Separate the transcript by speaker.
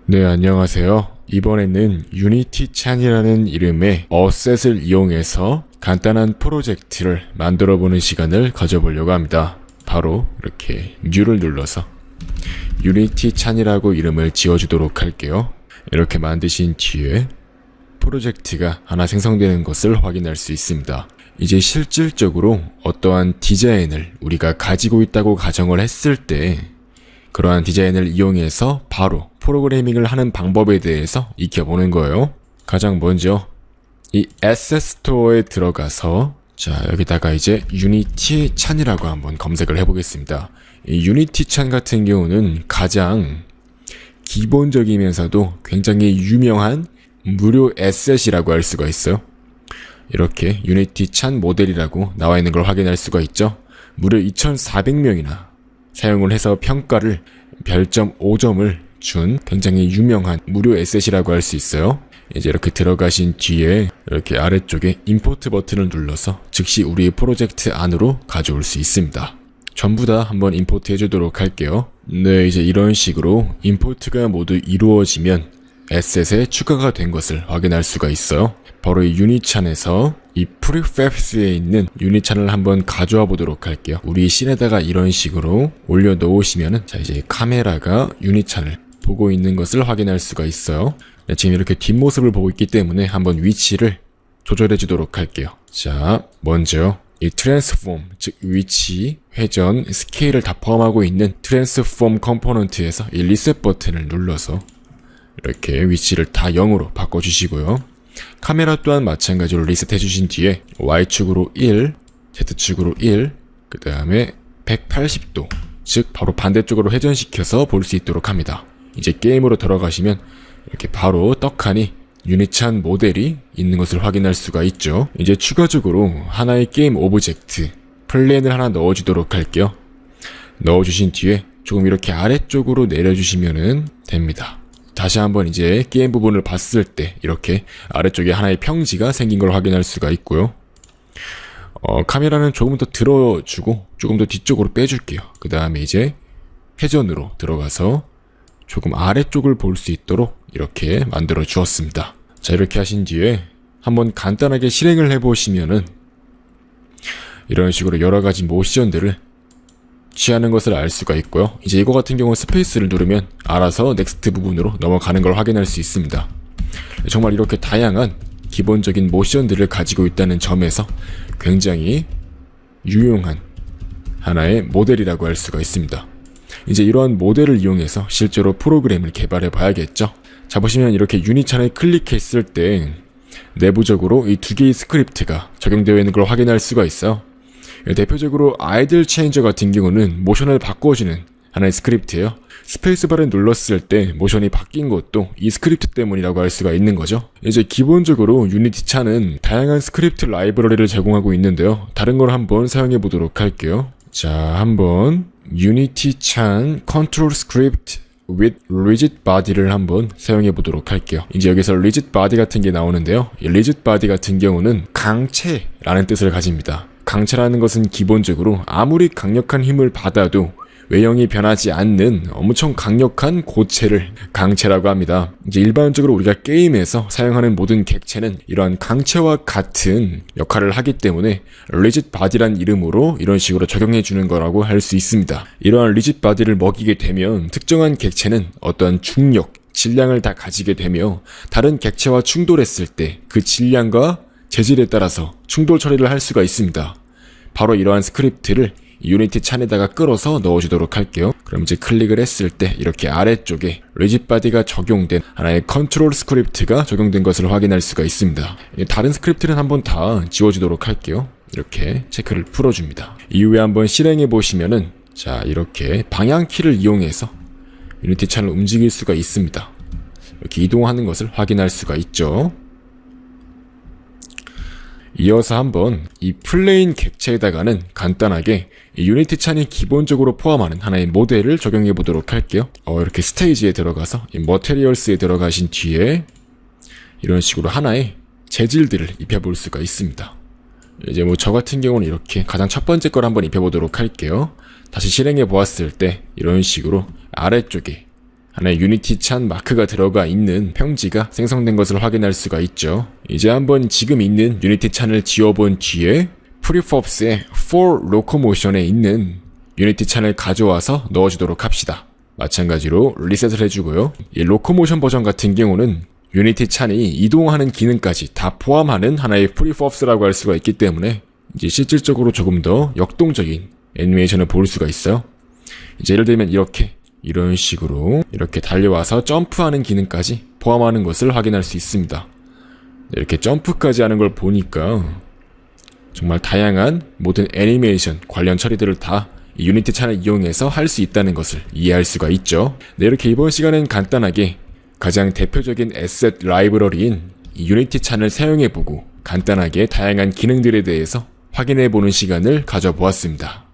Speaker 1: 네, 안녕하세요. 이번에는 유니티 찬이라는 이름의 어셋을 이용해서 간단한 프로젝트를 만들어보는 시간을 가져보려고 합니다. 바로 이렇게 New를 눌러서 유니티 찬이라고 이름을 지어주도록 할게요. 이렇게 만드신 뒤에 프로젝트가 하나 생성되는 것을 확인할 수 있습니다. 이제 실질적으로 어떠한 디자인을 우리가 가지고 있다고 가정을 했을 때 그러한 디자인을 이용해서 바로 프로그래밍을 하는 방법에 대해서 익혀보는 거예요. 가장 먼저 이 에셋 스토어에 들어가서 자 여기다가 이제 유니티 찬이라고 한번 검색을 해보겠습니다. 이 유니티 찬 같은 경우는 가장 기본적이면서도 굉장히 유명한 무료 에셋이라고 할 수가 있어요. 이렇게 유니티 찬 모델이라고 나와 있는 걸 확인할 수가 있죠. 무려 2,400명이나 사용을 해서 평가를 별점 5점을 준 굉장히 유명한 무료 에셋이라고 할 수 있어요. 이제 이렇게 들어가신 뒤에 이렇게 아래쪽에 임포트 버튼을 눌러서 즉시 우리의 프로젝트 안으로 가져올 수 있습니다. 전부 다 한번 임포트 해주도록 할게요. 네, 이제 이런 식으로 임포트가 모두 이루어지면 에셋에 추가가 된 것을 확인할 수가 있어요. 바로 이 유니찬에서 이 프리팹스에 있는 유니찬을 한번 가져와 보도록 할게요. 우리 씬에다가 이런 식으로 올려 놓으시면은 자 이제 카메라가 유니찬을 보고 있는 것을 확인할 수가 있어요. 네, 지금 이렇게 뒷모습을 보고 있기 때문에 한번 위치를 조절해 주도록 할게요. 자, 먼저 이 트랜스폼, 즉 위치, 회전, 스케일을 다 포함하고 있는 트랜스폼 컴포넌트에서 이 리셋 버튼을 눌러서 이렇게 위치를 다 0으로 바꿔주시고요. 카메라 또한 마찬가지로 리셋해 주신 뒤에 Y축으로 1, Z축으로 1, 그 다음에 180도, 즉 바로 반대쪽으로 회전시켜서 볼 수 있도록 합니다. 이제 게임으로 들어가시면 이렇게 바로 떡하니 유니찬 모델이 있는 것을 확인할 수가 있죠. 이제 추가적으로 하나의 게임 오브젝트, 플랜을 하나 넣어주도록 할게요. 넣어주신 뒤에 조금 이렇게 아래쪽으로 내려주시면 됩니다. 다시 한번 이제 게임 부분을 봤을 때 이렇게 아래쪽에 하나의 평지가 생긴 걸 확인할 수가 있고요. 카메라는 조금 더 들어주고 조금 더 뒤쪽으로 빼줄게요. 그 다음에 이제 회전으로 들어가서 조금 아래쪽을 볼 수 있도록 이렇게 만들어 주었습니다. 자, 이렇게 하신 뒤에 한번 간단하게 실행을 해보시면은 이런 식으로 여러가지 모션들을 취하는 것을 알 수가 있고요. 이제 이거 같은 경우는 스페이스를 누르면 알아서 넥스트 부분으로 넘어가는 걸 확인할 수 있습니다. 정말 이렇게 다양한 기본적인 모션들을 가지고 있다는 점에서 굉장히 유용한 하나의 모델이라고 할 수가 있습니다. 이제 이러한 모델을 이용해서 실제로 프로그램을 개발해 봐야겠죠. 자, 보시면 이렇게 유니찬을 클릭했을 때 내부적으로 이 두 개의 스크립트가 적용되어 있는 걸 확인할 수가 있어요. 대표적으로 아이들 체인저 같은 경우는 모션을 바꿔주는 하나의 스크립트예요. 스페이스바를 눌렀을 때 모션이 바뀐 것도 이 스크립트 때문이라고 할 수가 있는 거죠. 이제 기본적으로 유니티 찬은 다양한 스크립트 라이브러리를 제공하고 있는데요. 다른 걸 한번 사용해 보도록 할게요. 자, 한번 유니티 찬 컨트롤 스크립트 with rigid body를 한번 사용해 보도록 할게요. 이제 여기서 rigid body 같은 게 나오는데요. 이 rigid body 같은 경우는 강체라는 뜻을 가집니다. 강체라는 것은 기본적으로 아무리 강력한 힘을 받아도 외형이 변하지 않는 엄청 강력한 고체를 강체라고 합니다. 이제 일반적으로 우리가 게임에서 사용하는 모든 객체는 이러한 강체와 같은 역할을 하기 때문에 rigid body란 이름으로 이런 식으로 적용해 주는 거라고 할 수 있습니다. 이러한 rigid body를 먹이게 되면 특정한 객체는 어떠한 중력, 질량을 다 가지게 되며 다른 객체와 충돌했을 때 그 질량과 재질에 따라서 충돌 처리를 할 수가 있습니다. 바로 이러한 스크립트를 유니티 찬에다가 끌어서 넣어주도록 할게요. 그럼 이제 클릭을 했을 때 이렇게 아래쪽에 rigid body가 적용된 하나의 컨트롤 스크립트가 적용된 것을 확인할 수가 있습니다. 다른 스크립트는 한번 다 지워주도록 할게요. 이렇게 체크를 풀어줍니다. 이후에 한번 실행해 보시면은 자 이렇게 방향키를 이용해서 유니티 찬을 움직일 수가 있습니다. 이렇게 이동하는 것을 확인할 수가 있죠. 이어서 한번 이 플레인 객체에다가는 간단하게 이 유니티 찬이 기본적으로 포함하는 하나의 모델을 적용해 보도록 할게요. 이렇게 스테이지에 들어가서 이 머테리얼스에 들어가신 뒤에 이런 식으로 하나의 재질들을 입혀볼 수가 있습니다. 이제 뭐 저 같은 경우는 이렇게 가장 첫 번째 걸 한번 입혀보도록 할게요. 다시 실행해 보았을 때 이런 식으로 아래쪽에 하나의 유니티 찬 마크가 들어가 있는 평지가 생성된 것을 확인할 수가 있죠. 이제 한번 지금 있는 유니티 찬을 지워본 뒤에 프리헙스의 for locomotion에 있는 유니티 찬을 가져와서 넣어주도록 합시다. 마찬가지로 리셋을 해주고요. 이 로코모션 버전 같은 경우는 유니티 찬이 이동하는 기능까지 다 포함하는 하나의 프리헙스라고 할 수가 있기 때문에 이제 실질적으로 조금 더 역동적인 애니메이션을 볼 수가 있어요. 이제 예를 들면 이런 식으로 이렇게 달려와서 점프하는 기능까지 포함하는 것을 확인할 수 있습니다. 이렇게 점프까지 하는 걸 보니까 정말 다양한 모든 애니메이션 관련 처리들을 다 이 유니티 찬을 이용해서 할 수 있다는 것을 이해할 수가 있죠. 네, 이렇게 이번 시간엔 간단하게 가장 대표적인 에셋 라이브러리인 이 유니티 찬을 사용해보고 간단하게 다양한 기능들에 대해서 확인해보는 시간을 가져보았습니다.